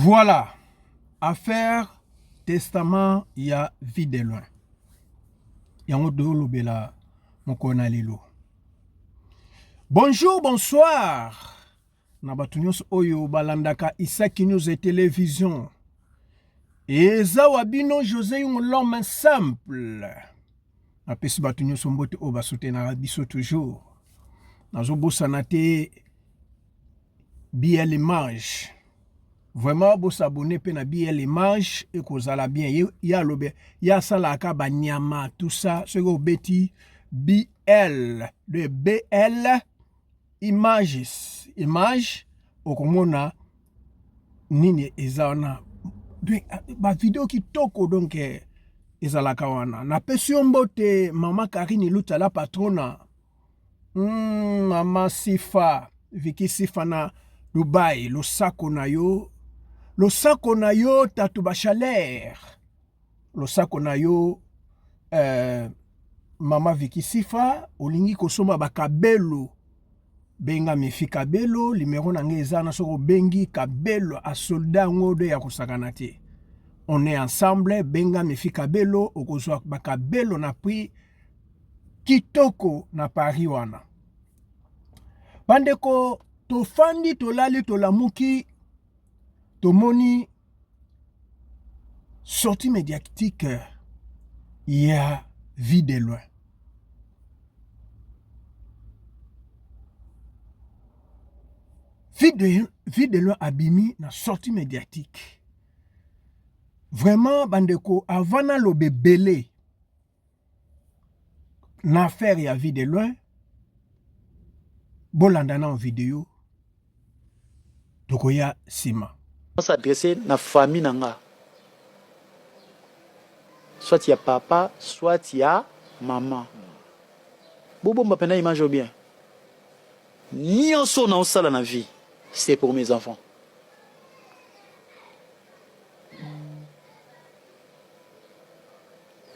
Voilà, affaire testament ya vie de loin. Yango do lobela mokona lelo. Bonjour, bonsoir. Nabatunios oyo balandaka Isaki News et Télévision. Eza wabino José yung l'homme simple. Napesi batunios mbote o basoutenaka biso toujours. Nazobosa te BL Image. Vraiment, vous s'abonner à BL Image et que vous allez bien. Ya salaka banyama, tout ça, c'est au beti BL, de BL Images. Image, au komona, nini ezana. Ba vidéo qui toko donc ezalaka wana. Na pesio mbote mama Karine Luta la patrona. Mama Sifa, Vicky Sifa na Dubai, lo sako na yo. Lo sako na yo tatu bachaler. Lo sako na yo mama Vicky Sifa olingi kosoma bakabelo. Benga mefi kabelo, limero na ngeza na soko bengi kabelo a soldat ngode ya kosakana te. On est ensemble, benga mefi kabelo okozwa bakabelo na pri kitoko na Paris wana. Bandeko tofandi tolali tolamuki tomoni sortie médiatique il y a vie de loin. Vie de loin abimi na sortie médiatique. Vraiment bandeko avant na lobe belé na affaire ya vie de loin bolandana en vidéo tokoya sima. On s'adresser na famille nanga. Soit il y a papa, soit il y a maman. Bobo m'appelle image bien. Ni en son en salle dans la vie, c'est pour mes enfants.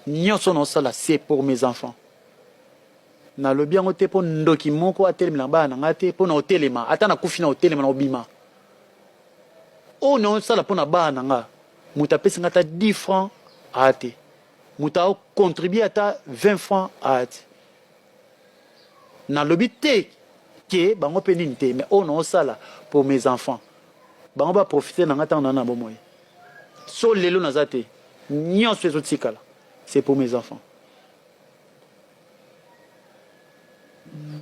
Ni en son en salle, c'est pour mes enfants. Na le bien ote pour ndoki moko atelem na ba na ngate pour na hotelema ata na kufi na hotelema na obima. Oh non, ça la pona ba nanga. Muta pesi ngata 10 francs à te. Muta contribuer à ta 20 francs à te. Na lobité que bango peninte mais oh non ça là pour mes enfants. Bango ba profiter na ngata na bomoy. So lelo na zate. Nyon so zotikala. C'est pour mes enfants.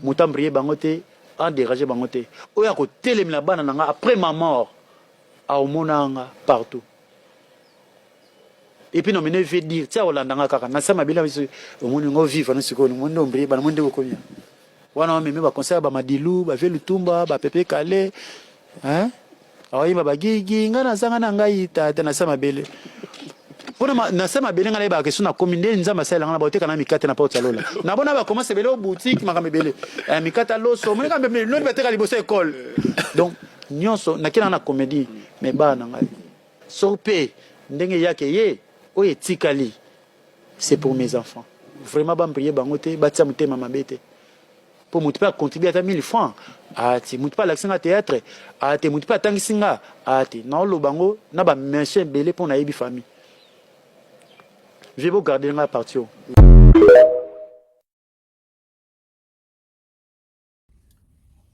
Muta mbrier bango te en déranger bango te. Oya ko telem la ba nanga après ma mort. Au monanga partout. Et puis non mais ne veut dire tiens olandanga kaka na sama bila biso omoni ngo vivre na siko no mondo mbre ba monde ko bien. Wana meme ba conseil ba madilu ba velu tumba ba pepe kale hein ayi ba gigi ngana zanga na ngai tata na sama bele. Pona na sama bele ngala ba kesu na commune nzamba sala ngana ba oteka na mikate na porte lola. Na bona ba commencer bele au boutique makame bele. Mikata loso moni kambe no ba teka liboso école. Donc nyonso na kina na comédie mais ba na ngai sope ndenge yake ye oye tikali c'est pour mes enfants vraiment ba mprier bangote ba tia mutema mabete pour mutu pas contribuer à 1000 francs ati mutu pas l'accent à théâtre ati mutu pas tangisinga ati na lo bango na ba mention belé pour na yebi famille je vais vous garder la partie.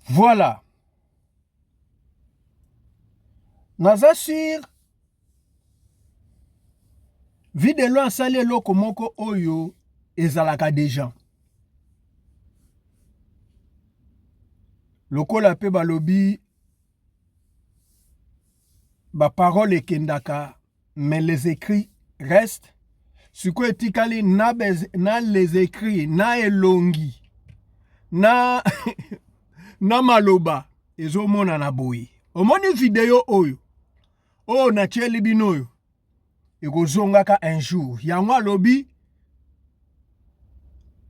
Voilà. Naza sur vie de loin sale loko moko oyo ezalaka des gens. Lokola pe balobi ba parole ekendaka mais les écrits restent. Siko etikali na les écrits na elongi na na maloba ezomona na boyi. Omoni vidéo oyo. Oh na cheli binoyo. Ekozongaka un jour. Yango lobi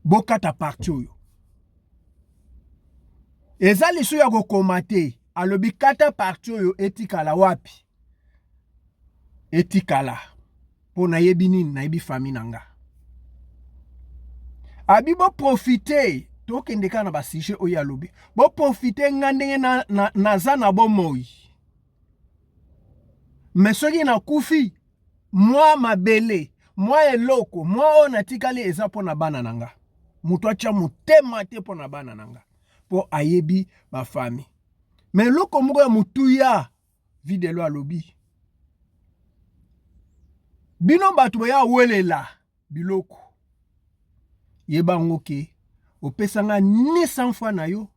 bokata parti oyo. Ezali so ya ko komate alobi kata parti oyo etikala wapi. Etikala. Po na yebi nini na yebi famille nanga. Abi bo profiter tokendeka na basije oyo alobi. Bo profiter ngandenge na za na bomoi. mais soki na kufi moi mabele moi eloko moi o natikali eza pona bana nanga mutu atia motema te pona bana nanga po ayebi ba famille mais eloko moko ya mutuya videlo alobi bino bato boya welela biloko yeba ngoke opesanga ni 100 fois na yo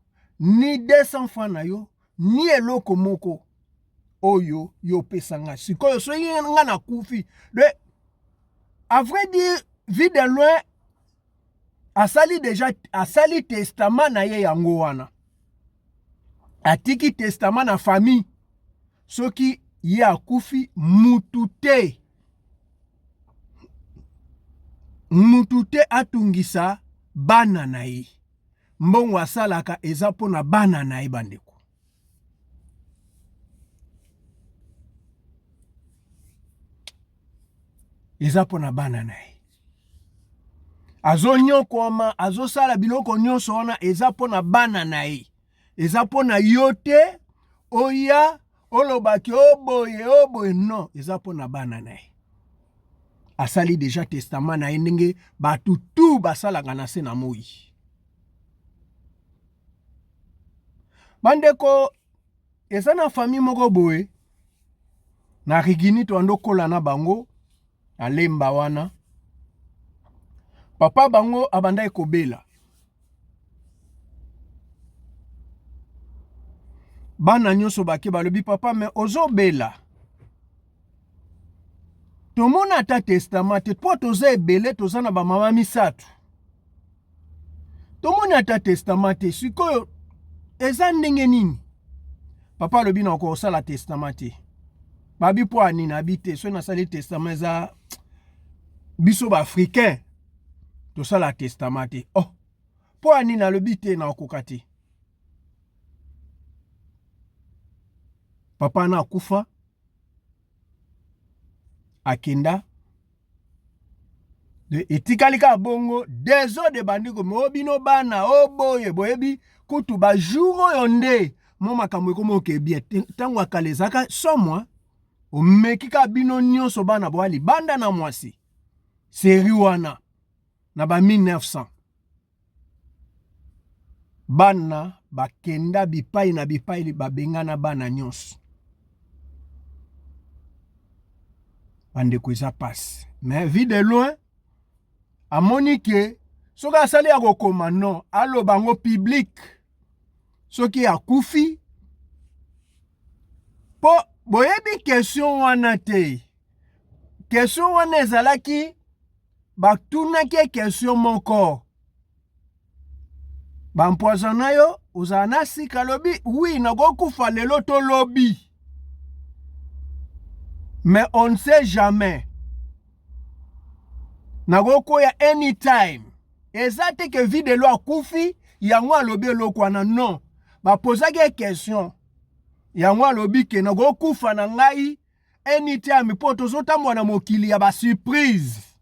ni 200 fois na yo ni eloko moko oyo yo pesanga sikoyo so nga na kufi de à vrai dire vie de loin asali testament na ye yango wana atiki testament na famille soki ye akufi mutu te atungisa bana na ye mbongo asalaka eza pona bana na ye bandeko eza pona bana na ye azonyokoma azosala biloko nyonso wana eza pona bana na ye eza pona yo te oya olobaki oboye non eza pona bana na ye asali deja testament na ye ndenge bato tu basalaka na se na moi bandeko eza na famille moko boye na rigini to andokola na bango alemba wana papa bango abanda ekobela bana nyonso bake balobi papa me ozobela tomona ata testament te po toza ebele toza na bamama misato tomona ata testament te sikoyo eza ndenge nini papa alobi na okosala testament te babi po anini abi te so nasali testament eza biso baafricain tosala testament te po anini alobi te na okoka te papa na akufa akenda de etikalika bongo dezo de bandiko me obino bana oboye boyebi kutu ba jour oyo nde mo makambo ekomo okebie tango akala ezaka somwa omekika bino nyonso bana boali banda na mwasi seri wana na ba 1900 bana bakenda bipai na bipai babengana bana nyonso bandeko eza pasi mais vie de loin amoni ke soki asali ya kokoma non aloba ngo public soki akufi po boyebi question wana te question wana ezalaki batunaki question moko bampoisona yo ozala na sika lobi oui nakokufa lelo to lobi mais on ne sait jamais nakokoya anytime eza te ke videlo akufi yango alobi eloko wana non bapozaki question yango alobi ke nakokufa na ngai anytime po tozotambola na mokili ya basurprise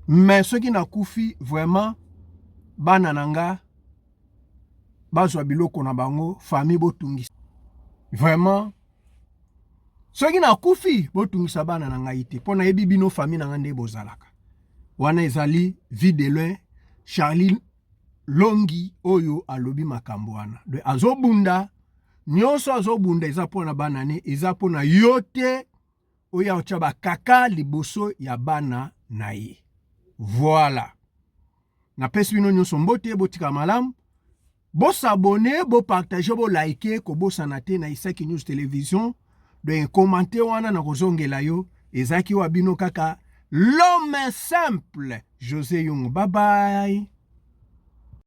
mais soki nakufi vraiment bana nanga bazwa biloko na bango famille botungisa vraiment soki nakufi botungisa bana na ngai te mpo nayebi bino famille na nga nde bozalaka wana ezali vie de loin Charlie Longi oyo alobi makambo wana de azobunda nyonso azobunda eza pona bana ne eza pona yo te oyo aotya bakaka liboso ya bana na ye voilà napesi bino nyonso mbote botika malamu bosabone bopartage bolike kobosana te na Isaki News Television de commenter wana na kozongela yo ezaki wa bino kaka l'homme simple José Yung bye bye.